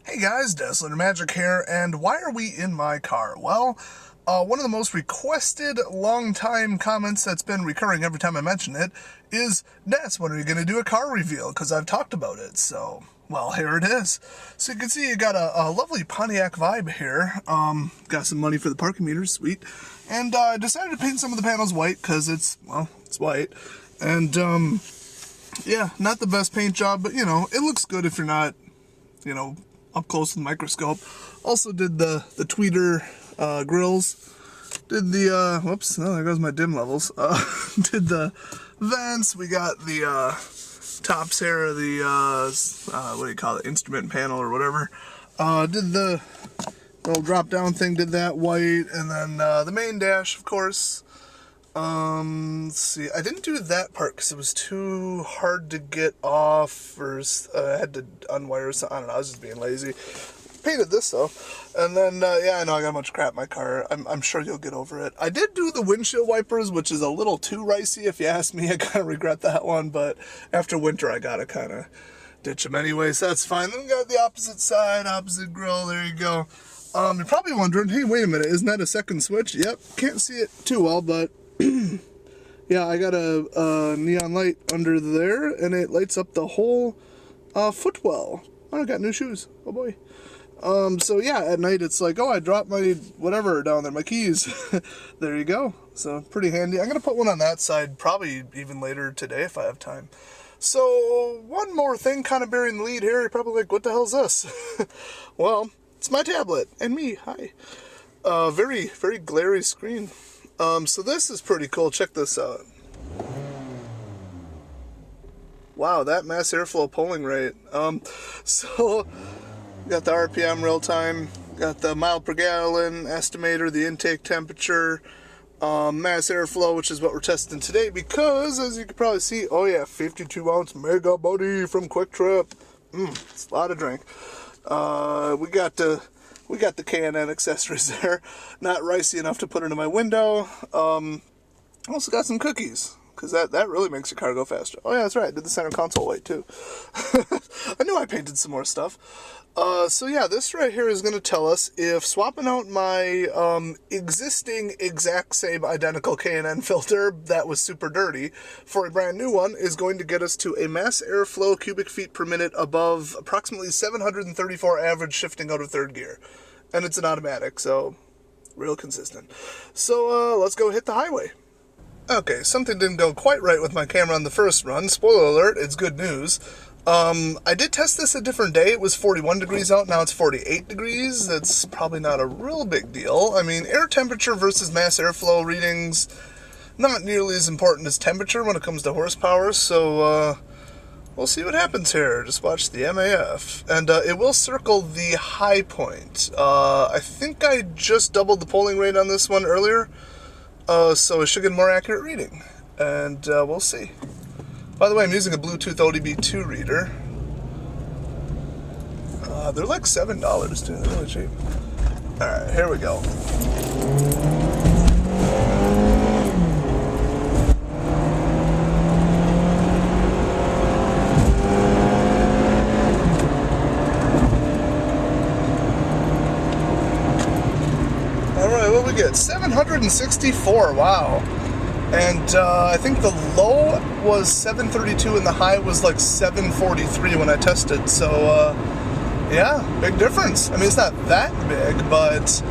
Hey guys, Dazzler Magic here, and why are we in my car? Well, one of the most requested long-time comments that's been recurring every time I mention it is, Des, when are you going to do a car reveal? Because I've talked about it, so, well, here it is. So you can see you got a lovely Pontiac vibe here. Got some money for the parking meters, sweet. And I decided to paint some of the panels white because it's white. And, yeah, not the best paint job, but, it looks good if you're not, up close with the microscope. Also did the tweeter grills. Did the, whoops, oh, there goes my dim levels. Did the vents. We got the tops here of the, what do you call it, instrument panel or whatever. Did the little drop down thing, did that white. And then the main dash, of course. Let's see, I didn't do that part because it was too hard to get off, or I had to unwire something. I don't know, I was just being lazy. Painted this though, and then, yeah, I know I got a bunch of crap in my car. I'm sure you'll get over it. I did do the windshield wipers, which is a little too ricey if you ask me. I kind of regret that one, but after winter I gotta kind of ditch them anyway, so that's fine. Then we got the opposite side, opposite grill, there you go. You're probably wondering, hey, wait a minute, isn't that a second switch? Yep, can't see it too well, but yeah, I got a neon light under there, and it lights up the whole footwell. Oh, I got new shoes. Oh boy. So yeah, at night it's like, oh, I dropped my whatever down there, my keys. There you go. So pretty handy. I'm gonna put one on that side, probably even later today if I have time. So one more thing, kind of bearing the lead here. You're probably like, what the hell's this? Well, it's my tablet and me. Hi. Very, very glary screen. So this is pretty cool. Check this out. Wow, that mass airflow polling rate. So got the RPM real time, got the mile per gallon estimator, the intake temperature, mass airflow, which is what we're testing today because, as you can probably see, oh yeah, 52 ounce mega buddy from Quick Trip. It's a lot of drink. We got the K&N accessories there. Not ricey enough to put into my window. Also got some cookies, because that really makes your car go faster. Oh yeah, that's right, I did the center console white too. I knew I painted some more stuff. So yeah, this right here is going to tell us if swapping out my existing exact same identical K&N filter that was super dirty for a brand new one is going to get us to a mass airflow cubic feet per minute above approximately 734 average shifting out of third gear. And it's an automatic, so real consistent. So let's go hit the highway. Okay, something didn't go quite right with my camera on the first run. Spoiler alert, it's good news. I did test this a different day. It was 41 degrees out, now it's 48 degrees. That's probably not a real big deal. I mean, air temperature versus mass airflow readings, not nearly as important as temperature when it comes to horsepower, so we'll see what happens here. Just watch the MAF. And it will circle the high point. I think I just doubled the polling rate on this one earlier, so it should get a more accurate reading. And we'll see. By the way, I'm using a Bluetooth ODB2 reader. They're like $7 too, they're really cheap. Alright, here we go. Alright, what we get? 764, wow. And I think the low was 732 and the high was like 743 when I tested. So, yeah, big difference. I mean, it's not that big, but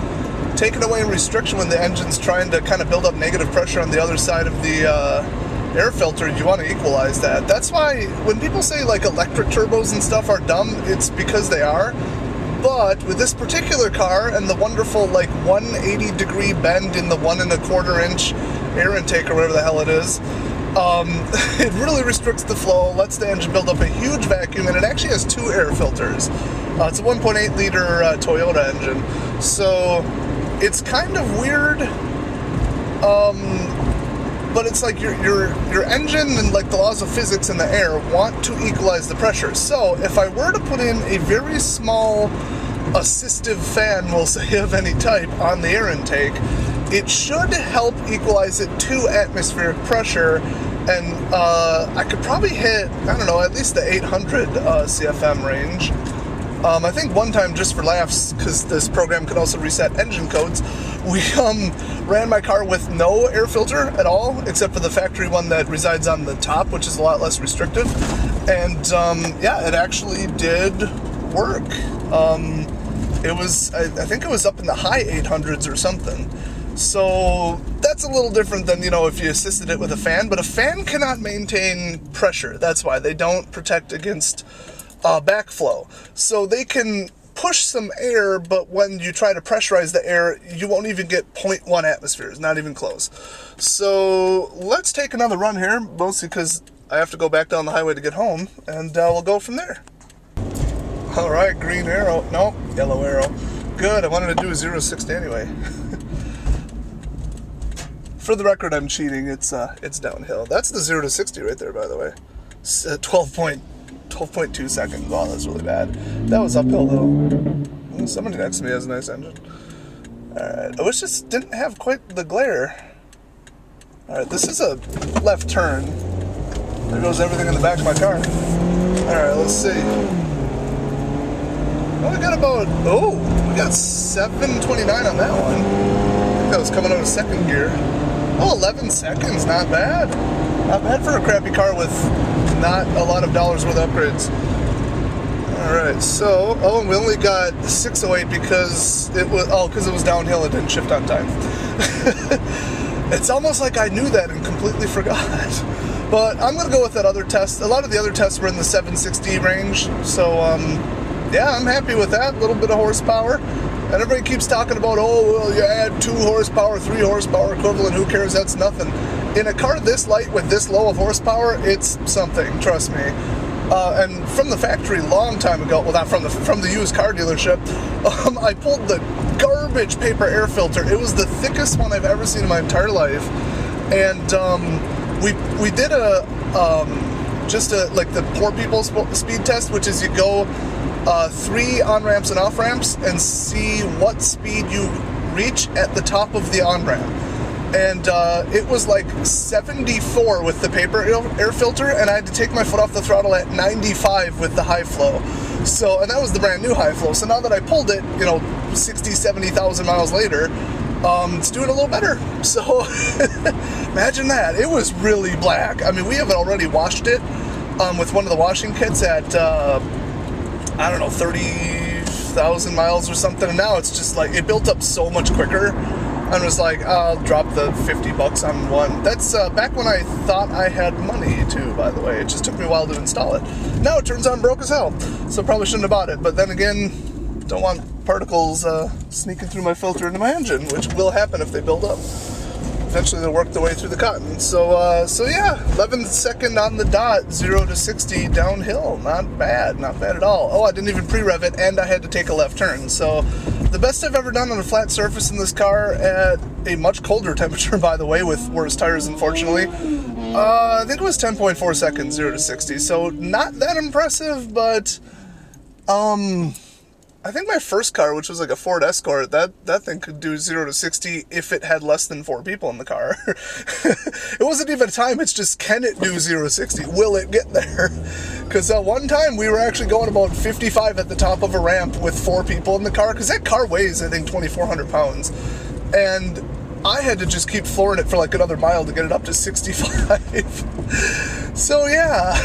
taking away restriction when the engine's trying to kind of build up negative pressure on the other side of the air filter, you want to equalize that. That's why when people say like electric turbos and stuff are dumb, it's because they are. But with this particular car and the wonderful like 180 degree bend in the 1 1/4 inch air intake or whatever the hell it is, it really restricts the flow, lets the engine build up a huge vacuum, and it actually has 2 air filters. It's a 1.8 liter Toyota engine, so it's kind of weird. But it's like your engine and like the laws of physics in the air want to equalize the pressure. So if I were to put in a very small assistive fan, we'll say, of any type on the air intake, it should help equalize it to atmospheric pressure, and I could probably hit, I don't know, at least the 800 CFM range. I think one time, just for laughs, because this program could also reset engine codes, we ran my car with no air filter at all, except for the factory one that resides on the top, which is a lot less restrictive. And yeah, it actually did work. It was, I think it was up in the high 800s or something. So that's a little different than, you know, if you assisted it with a fan, but a fan cannot maintain pressure. That's why they don't protect against backflow. So they can push some air, but when you try to pressurize the air, you won't even get 0.1 atmospheres, not even close. So let's take another run here, mostly because I have to go back down the highway to get home, and we'll go from there. All right, green arrow. No, yellow arrow. Good, I wanted to do a 0-60 anyway. For the record, I'm cheating. It's downhill. That's the 0-60 right there, by the way. 12.2 seconds. Wow, that's really bad. That was uphill, though. Somebody next to me has a nice engine. Alright, I wish this didn't have quite the glare. Alright, this is a left turn. There goes everything in the back of my car. Alright, let's see. Well, we got about, we got 729 on that one. I think that was coming out of second gear. Oh, 11 seconds, not bad. Not bad for a crappy car with not a lot of dollars worth of upgrades. Alright, so, we only got 608 because it was downhill, it didn't shift on time. It's almost like I knew that and completely forgot. But I'm going to go with that other test. A lot of the other tests were in the 760 range, so, yeah, I'm happy with that. A little bit of horsepower. And everybody keeps talking about, oh, well, you add 2 horsepower, 3 horsepower equivalent, who cares, that's nothing. In a car this light with this low of horsepower, it's something, trust me. And from the factory long time ago, well, not from the used car dealership, I pulled the garbage paper air filter. It was the thickest one I've ever seen in my entire life. And we did like the poor people's speed test, which is you go 3 on-ramps and off-ramps and see what speed you reach at the top of the on-ramp. And it was like 74 with the paper air filter, and I had to take my foot off the throttle at 95 with the high flow. So, and that was the brand new high flow. So now that I pulled it, you know, 60, 70,000 miles later, it's doing a little better. So imagine that. It was really black. I mean, we have already washed it with one of the washing kits at I don't know, 30,000 miles or something, and now it's just like, it built up so much quicker. I was like, I'll drop the $50 on one. That's back when I thought I had money too, by the way. It just took me a while to install it. Now it turns out I'm broke as hell, so probably shouldn't have bought it. But then again, don't want particles sneaking through my filter into my engine, which will happen if they build up. Eventually they'll work their way through the cotton. So yeah, 11th second on the dot, 0-60 downhill. Not bad at all. Oh, I didn't even pre-rev it, and I had to take a left turn. So the best I've ever done on a flat surface in this car at a much colder temperature, by the way, with worse tires, unfortunately. I think it was 10.4 seconds, 0-60. So not that impressive, but I think my first car, which was like a Ford Escort, that thing could do 0-60 if it had less than 4 people in the car. It wasn't even a time, it's just, can it do 0-60? Will it get there? Because one time we were actually going about 55 at the top of a ramp with 4 people in the car, because that car weighs, I think, 2,400 pounds. And I had to just keep flooring it for like another mile to get it up to 65. So yeah.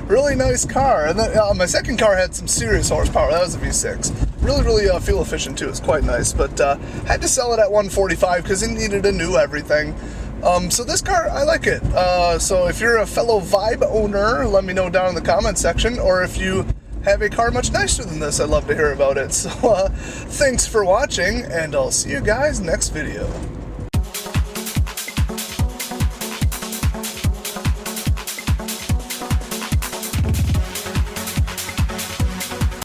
Really nice car. And then, my second car had some serious horsepower. That was a V6. Really fuel efficient too. It's quite nice. But had to sell it at 145 because it needed a new everything. So this car, I like it. So if you're a fellow Vibe owner, let me know down in the comment section. Or if you have a car much nicer than this, I'd love to hear about it. So thanks for watching, and I'll see you guys next video.